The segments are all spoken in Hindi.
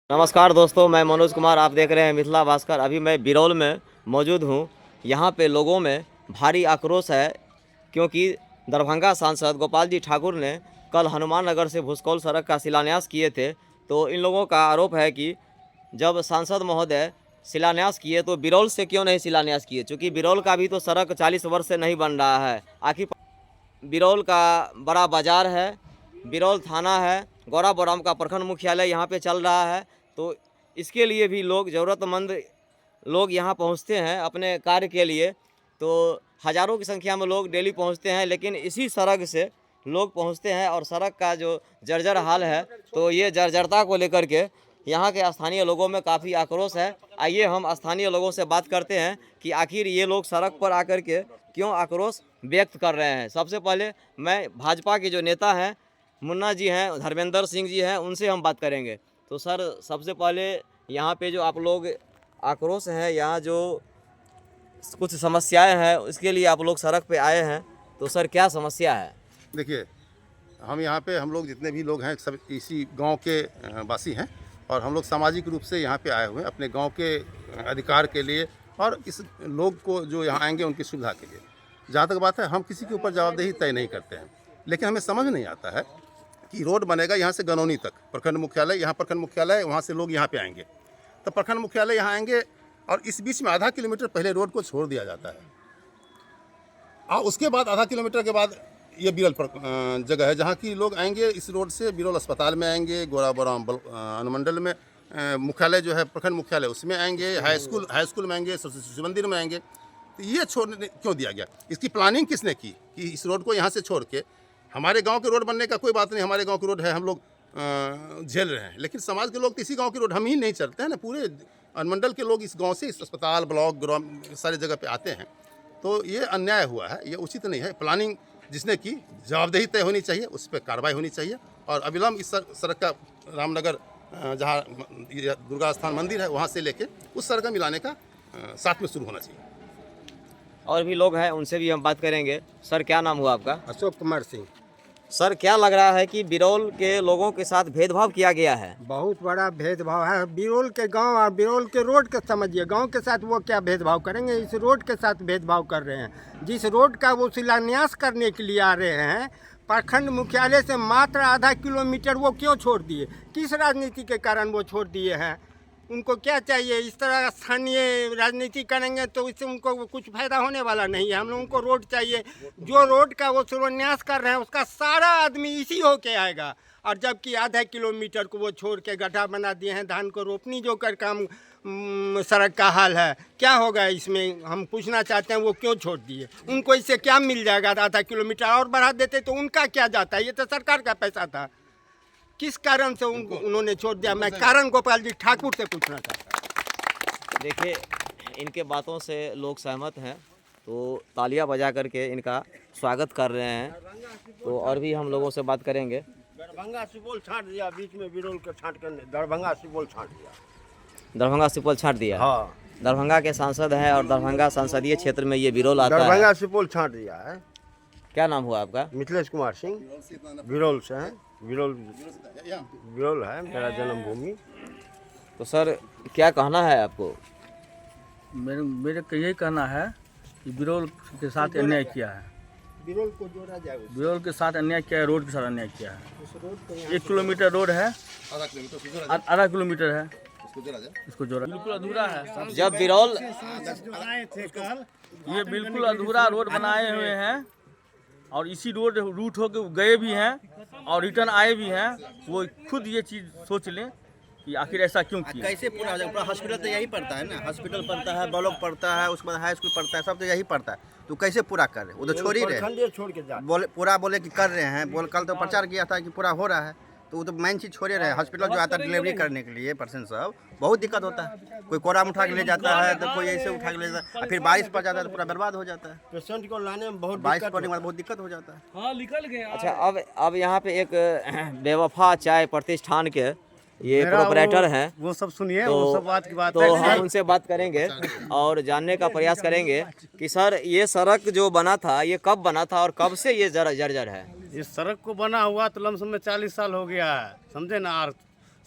नमस्कार दोस्तों, मैं मनोज कुमार। आप देख रहे हैं मिथिला भास्कर। अभी मैं बिरौल में मौजूद हूँ। यहाँ पे लोगों में भारी आक्रोश है क्योंकि दरभंगा सांसद गोपाल जी ठाकुर ने कल हनुमान नगर से भुसकौल सड़क का शिलान्यास किए थे। तो इन लोगों का आरोप है कि जब सांसद महोदय शिलान्यास किए तो बिरौल से क्यों नहीं शिलान्यास किए, चूँकि बिरौल का भी तो सड़क 40 वर्ष से नहीं बन रहा है। आखिर बिरौल का बड़ा बाज़ार है, बिरौल थाना है, गौरा बौराम का प्रखंड मुख्यालय यहाँ पे चल रहा है। तो इसके लिए भी लोग, ज़रूरतमंद लोग यहाँ पहुँचते हैं अपने कार्य के लिए। तो हज़ारों की संख्या में लोग डेली पहुँचते हैं, लेकिन इसी सड़क से लोग पहुँचते हैं और सड़क का जो जर्जर हाल है, तो ये जर्जरता को लेकर के यहाँ के स्थानीय लोगों में काफ़ी आक्रोश है। आइए हम स्थानीय लोगों से बात करते हैं कि आखिर ये लोग सड़क पर आकर के क्यों आक्रोश व्यक्त कर रहे हैं। सबसे पहले मैं भाजपा के जो नेता हैं, मुन्ना जी हैं, धर्मेंद्र सिंह जी हैं, उनसे हम बात करेंगे। तो सर, सबसे पहले यहाँ पे जो आप लोग आक्रोश हैं, यहाँ जो कुछ समस्याएं हैं, उसके लिए आप लोग सड़क पे आए हैं, तो सर क्या समस्या है? देखिए, हम लोग जितने भी लोग हैं सब इसी गांव के वासी हैं और हम लोग सामाजिक रूप से यहाँ पे आए हुए हैं अपने गांव के अधिकार के लिए और इस लोग को जो यहाँ आएंगे उनकी सुविधा के लिए। जहाँ तक बात है, हम किसी के ऊपर जवाबदेही तय नहीं करते हैं, लेकिन हमें समझ नहीं आता है कि रोड बनेगा यहाँ से गनौनी तक, प्रखंड मुख्यालय, यहाँ प्रखंड मुख्यालय, वहाँ से लोग यहाँ पे आएंगे, तो प्रखंड मुख्यालय यहाँ आएंगे और इस बीच में आधा किलोमीटर पहले रोड को छोड़ दिया जाता है और उसके बाद आधा किलोमीटर के बाद ये बिरौल पर जगह है जहाँ की लोग आएंगे। इस रोड से बिरौल अस्पताल में आएंगे, गोरा बौराम अनुमंडल में मुख्यालय जो है प्रखंड मुख्यालय उसमें आएंगे, हाई स्कूल में आएंगे, सरस्वती शिशु मंदिर में आएंगे। तो ये छोड़ने क्यों दिया गया? इसकी प्लानिंग किसने की कि इस रोड को यहाँ से छोड़ के, हमारे गाँव के रोड बनने का कोई बात नहीं, हमारे गाँव की रोड है, हम लोग झेल रहे हैं, लेकिन समाज के लोग तो इसी गाँव की रोड हम ही नहीं चलते हैं ना, पूरे अनुमंडल के लोग इस गाँव से इस अस्पताल, ब्लॉक, ग्राम सारी जगह पर आते हैं। तो ये अन्याय हुआ है, ये उचित नहीं है। प्लानिंग जिसने की, जवाबदेही तय होनी चाहिए, उस पर कार्रवाई होनी चाहिए और अविलंब इस सड़क का रामनगर जहाँ दुर्गा स्थान मंदिर है वहाँ से लेके उस सड़क का मिलाने का साथ में शुरू होना चाहिए। और भी लोग हैं, उनसे भी हम बात करेंगे। सर, क्या नाम हुआ आपका? अशोक कुमार सिंह। सर, क्या लग रहा है कि बिरौल के लोगों के साथ भेदभाव किया गया है? बहुत बड़ा भेदभाव है। बिरौल के गांव और बिरौल के रोड के समझिए, गांव के साथ वो क्या भेदभाव करेंगे, इस रोड के साथ भेदभाव कर रहे हैं। जिस रोड का वो शिलान्यास करने के लिए आ रहे हैं, प्रखंड मुख्यालय से मात्र आधा किलोमीटर वो क्यों छोड़ दिए? किस राजनीति के कारण वो छोड़ दिए हैं? उनको क्या चाहिए? इस तरह स्थानीय राजनीति करेंगे तो इससे उनको कुछ फायदा होने वाला नहीं है। हम लोगों को रोड चाहिए। जो रोड का वो शिलान्यास कर रहे हैं उसका सारा आदमी इसी होके आएगा, और जबकि आधा किलोमीटर को वो छोड़ के गड्ढा बना दिए हैं। धान को रोपनी जो कर काम सड़क का हाल है, क्या होगा इसमें? हम पूछना चाहते हैं वो क्यों छोड़ दिए? उनको इससे क्या मिल जाएगा? आधा किलोमीटर और बढ़ा देते तो उनका क्या जाता है? ये तो सरकार का पैसा था। किस कारण से उन्होंने छोड़ दिया? मैं कारण गोपाल जी ठाकुर से पूछना चाहता हूँ। देखिए, इनके बातों से लोग सहमत हैं, तो तालियां बजा करके इनका स्वागत कर रहे हैं। तो और भी हम लोगों से बात करेंगे। दरभंगा सुपौल छाट दिया, बीच में बिरौल के छाट कर दरभंगा सुपौल छाट दिया। दरभंगा सुपौल छाट दिया? हाँ, दरभंगा के सांसद हैं और दरभंगा संसदीय क्षेत्र में ये बिरौल आता है। दरभंगा सुपौल छाट दिया है। क्या नाम हुआ आपका? मिथिलेश कुमार सिंह, बिरौल से हैं। बिरौल है मेरा जन्मभूमि। तो सर, क्या कहना है आपको? मेरे को यही कहना है कि बिरौल के साथ अन्याय किया है। बिरौल को जोड़ा जाए, बिरौल के साथ अन्याय किया है, रोड के साथ अन्याय किया है। 1 किलोमीटर रोड है, आधा किलोमीटर है, इसको जोड़ा बिल्कुल अधूरा है। जब बिरौल ये बिल्कुल अधूरा रोड बनाए हुए हैं और इसी रोड रूट होके गए भी हैं और रिटर्न आए भी हैं। वो खुद ये चीज़ सोच लें कि आखिर ऐसा क्यों किया। कैसे पूरा हो जाएगा? पूरा हॉस्पिटल तो यही पड़ता है ना, हॉस्पिटल पड़ता है, ब्लॉक पड़ता है, उसके बाद हाई स्कूल पड़ता है, सब तो यही पड़ता है। तो कैसे पूरा कर रहे? वो तो छोड़ ही रहे, छोड़ के जा बोले कि कर रहे हैं। कल तो प्रचार किया था कि पूरा हो रहा है, तो वो तो मेन चीज़ छोड़े रहे। हॉस्पिटल जो आता है डिलीवरी करने के लिए पेशेंट सब, बहुत दिक्कत होता है। कोई कोराम उठा के ले जाता है, तो कोई ऐसे उठा के ले जाता है, फिर बारिश पड़ जाता है तो पूरा बर्बाद हो जाता है। पेशेंट को लाने में बहुत बारिश पड़ने के बाद बहुत दिक्कत हो जाता है। हाँ, निकल गए। अच्छा, अब यहाँ पे एक बेवफा चाय प्रतिष्ठान के ये प्रोपराइटर हैं, वो सब सुनिए, तो, वो सब बात की बात तो है। हम उनसे बात करेंगे और जानने का प्रयास करेंगे कि सर, ये सड़क जो बना था ये कब बना था और कब से ये जर्जर है? इस सड़क को बना हुआ तो लमसम में 40 साल हो गया है, समझे ना। और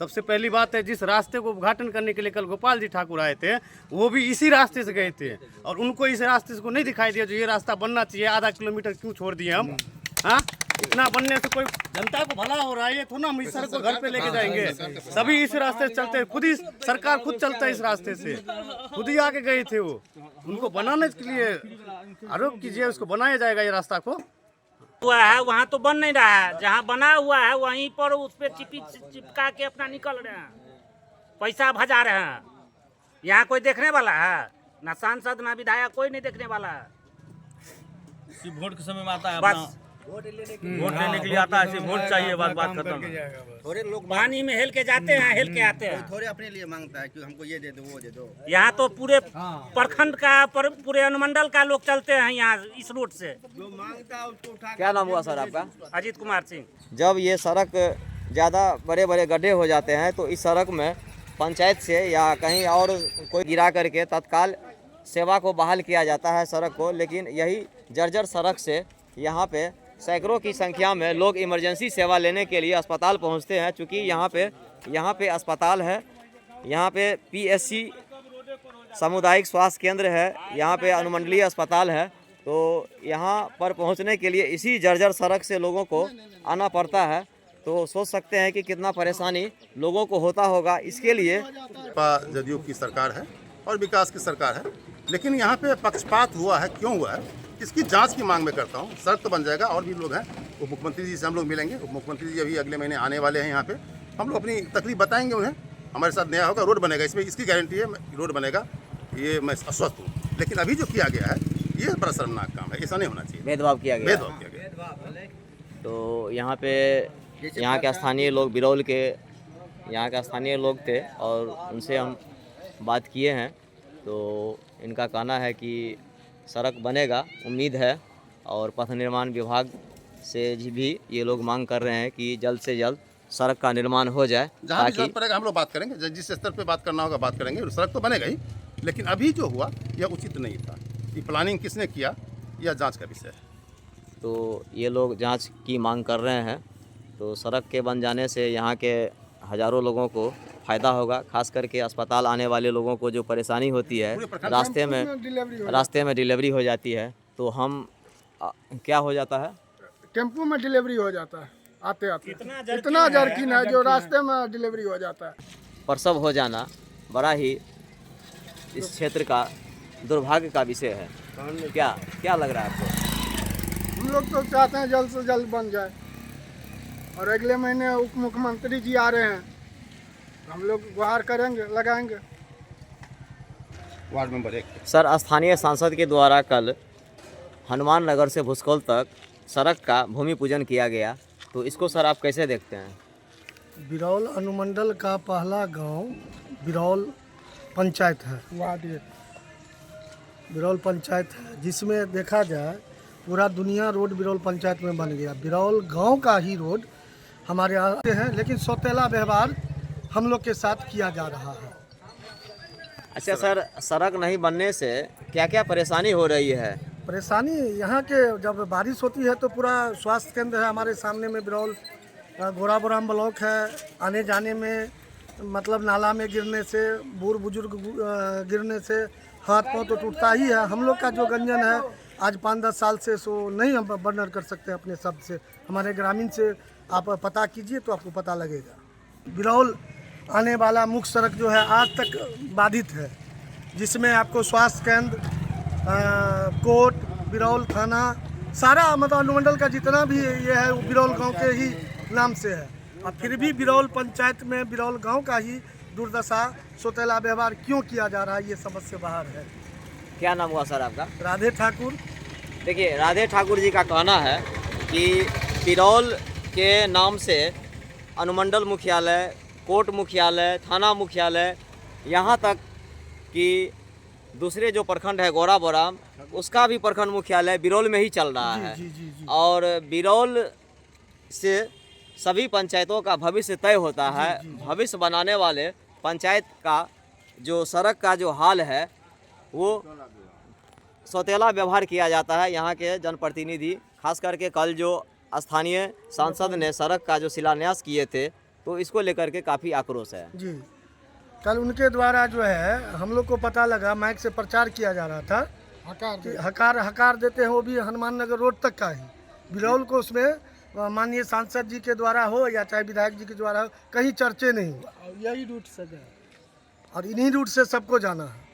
सबसे पहली बात है, जिस रास्ते को उद्घाटन करने के लिए कल गोपाल जी ठाकुर आए थे, वो भी इसी रास्ते से गए थे और उनको इस रास्ते को नहीं दिखाई दिया जो ये रास्ता बनना चाहिए। आधा किलोमीटर क्यों छोड़ दिए हम? हाँ, इतना बनने से कोई जनता को भला हो रहा है? ये थोड़ा हम इस सड़क को घर पे लेके जाएंगे, सभी इस रास्ते से चलते हैं, खुद ही सरकार खुद चलता है इस रास्ते से, खुद ही आके गए थे वो। उनको बनाने के लिए आरोप कीजिए, उसको बनाया जाएगा ये रास्ता को। हुआ है वहाँ तो बन नहीं रहा है, जहाँ बना हुआ है वहीं पर उस पर चिपका के अपना निकल रहे हैं, पैसा भजा रहे हैं। यहाँ कोई देखने वाला है? ना सांसद ना विधायक, कोई नहीं देखने वाला है। सिर्फ वोट के समय में आता है, बस वोट लेने के लिए आता है, सिर्फ वोट चाहिए, बात खत्म। थोड़े लोग पानी में हेल के जाते हैं, हेल के आते हैं। थोड़े अपने लिए मांगता है कि हमको ये दे दो वो दे दो। यहाँ तो पूरे प्रखंड का पूरे अनुमंडल का लोग चलते हैं यहाँ इस रूट से। क्या नाम हुआ सर आपका? अजीत कुमार सिंह। जब ये सड़क ज़्यादा बड़े बड़े गड्ढे हो जाते हैं तो इस सड़क में पंचायत से या कहीं और कोई गिरा करके तत्काल सेवा को बहाल किया जाता है सड़क को, लेकिन यही जर्जर सड़क से यहाँ पे सैकड़ों की संख्या में लोग इमरजेंसी सेवा लेने के लिए अस्पताल पहुँचते हैं। चूँकि यहाँ पे अस्पताल है, यहाँ पे PSC सामुदायिक स्वास्थ्य केंद्र है, यहाँ पे अनुमंडलीय अस्पताल है, तो यहाँ पर पहुँचने के लिए इसी जर्जर सड़क से लोगों को आना पड़ता है। तो सोच सकते हैं कि कितना परेशानी लोगों को होता होगा। इसके लिए जदयू की सरकार है और विकास की सरकार है, लेकिन यहाँ पे पक्षपात हुआ है, क्यों हुआ है, इसकी जांच की मांग मैं करता हूँ। सड़क तो बन जाएगा, और भी लोग हैं, उप मुख्यमंत्री जी से हम लोग मिलेंगे। उप मुख्यमंत्री जी अभी अगले महीने आने वाले हैं यहाँ पे, हम लोग अपनी तकलीफ बताएंगे उन्हें। हमारे साथ नया होगा, रोड बनेगा, इसमें इसकी गारंटी है, रोड बनेगा, ये मैं आश्वस्त हूँ। लेकिन अभी जो किया गया है ये बड़ा शर्मनाक काम है, ऐसा नहीं होना चाहिए। भेदभाव किया गया। तो यहाँ पे यहाँ के स्थानीय लोग, बिरौल के यहाँ के स्थानीय लोग थे और उनसे हम बात किए हैं, तो इनका कहना है कि सड़क बनेगा, उम्मीद है, और पथ निर्माण विभाग से भी ये लोग मांग कर रहे हैं कि जल्द से जल्द सड़क का निर्माण हो जाए। जहाँ भी जरूरत पड़ेगा हम लोग बात करेंगे, जिस स्तर पे बात करना होगा बात करेंगे। सड़क तो बनेगा ही, लेकिन अभी जो हुआ यह उचित नहीं था। ये प्लानिंग किसने किया, यह जांच का विषय है। तो ये लोग जांच की मांग कर रहे हैं। तो सड़क के बन जाने से यहाँ के हज़ारों लोगों को फ़ायदा होगा, खास करके अस्पताल आने वाले लोगों को जो परेशानी होती है, रास्ते में डिलीवरी हो जाती है, तो हम क्या हो जाता है, टेम्पू में डिलीवरी हो जाता है, आते आते इतना जर्किन है जो रास्ते में डिलीवरी हो जाता है। प्रसव हो जाना बड़ा ही इस क्षेत्र का दुर्भाग्य का विषय है। क्या लग रहा है आपको? हम लोग तो चाहते हैं जल्द से जल्द बन जाए, और अगले महीने उप मुख्यमंत्री जी आ रहे हैं, हम लोग गुहार करेंगे, लगाएंगे। वार्ड नंबर 1 सर, स्थानीय सांसद के द्वारा कल हनुमान नगर से भुसकोल तक सड़क का भूमि पूजन किया गया, तो इसको सर आप कैसे देखते हैं? बिरौल अनुमंडल का पहला गांव बिरौल पंचायत है, वार्ड 1 बिरौल पंचायत है, जिसमें देखा जाए पूरा दुनिया रोड बिरौल पंचायत में बन गया। बिरौल गांव का ही रोड हमारे यहाँ हैं, लेकिन सौतेला व्यवहार हम लोग के साथ किया जा रहा है। अच्छा सर, सड़क नहीं बनने से क्या क्या परेशानी हो रही है? परेशानी यहाँ के, जब बारिश होती है तो पूरा स्वास्थ्य केंद्र है हमारे सामने में, बिरौल गोराबोराम ब्लॉक है, आने जाने में मतलब नाला में गिरने से, बूढ़ बुजुर्ग गिरने से हाथ पाँव तो टूटता ही है। हम लोग का जो गंजन है आज 5-10 साल से, सो नहीं हम वर्णन कर सकते अपने शब्द से। हमारे ग्रामीण से आप पता कीजिए तो आपको पता लगेगा। बिरौल आने वाला मुख्य सड़क जो है आज तक बाधित है, जिसमें आपको स्वास्थ्य केंद्र, कोर्ट, बिरौल थाना, सारा मतलब अनुमंडल का जितना भी ये है वो बिरौल गांव के ही नाम से है। और फिर भी बिरौल पंचायत में बिरौल गांव का ही दुर्दशा, सौतेला व्यवहार क्यों किया जा रहा है, ये समझ से बाहर है। क्या नाम हुआ सर आपका? राधे ठाकुर। देखिए, राधे ठाकुर जी का कहना है कि बिरौल के नाम से अनुमंडल मुख्यालय, कोर्ट मुख्यालय, थाना मुख्यालय, यहाँ तक कि दूसरे जो प्रखंड है गोराबोराम, उसका भी प्रखंड मुख्यालय बिरौल में ही चल रहा है। और बिरौल से सभी पंचायतों का भविष्य तय होता है। भविष्य बनाने वाले पंचायत का जो सड़क का जो हाल है वो सौतेला व्यवहार किया जाता है। यहाँ के जनप्रतिनिधि, खास करके कल जो स्थानीय सांसद ने सड़क का जो शिलान्यास किए थे, तो इसको लेकर के काफ़ी आक्रोश है। जी, कल उनके द्वारा जो है हम लोग को पता लगा, माइक से प्रचार किया जा रहा था कि हकार देते हैं, वो भी हनुमान नगर रोड तक का ही। बिरौल को उसमें माननीय सांसद जी के द्वारा हो या चाहे विधायक जी के द्वारा हो, कहीं चर्चे नहीं हुआ। यही रूट से गए और इन्हीं रूट से सबको जाना है।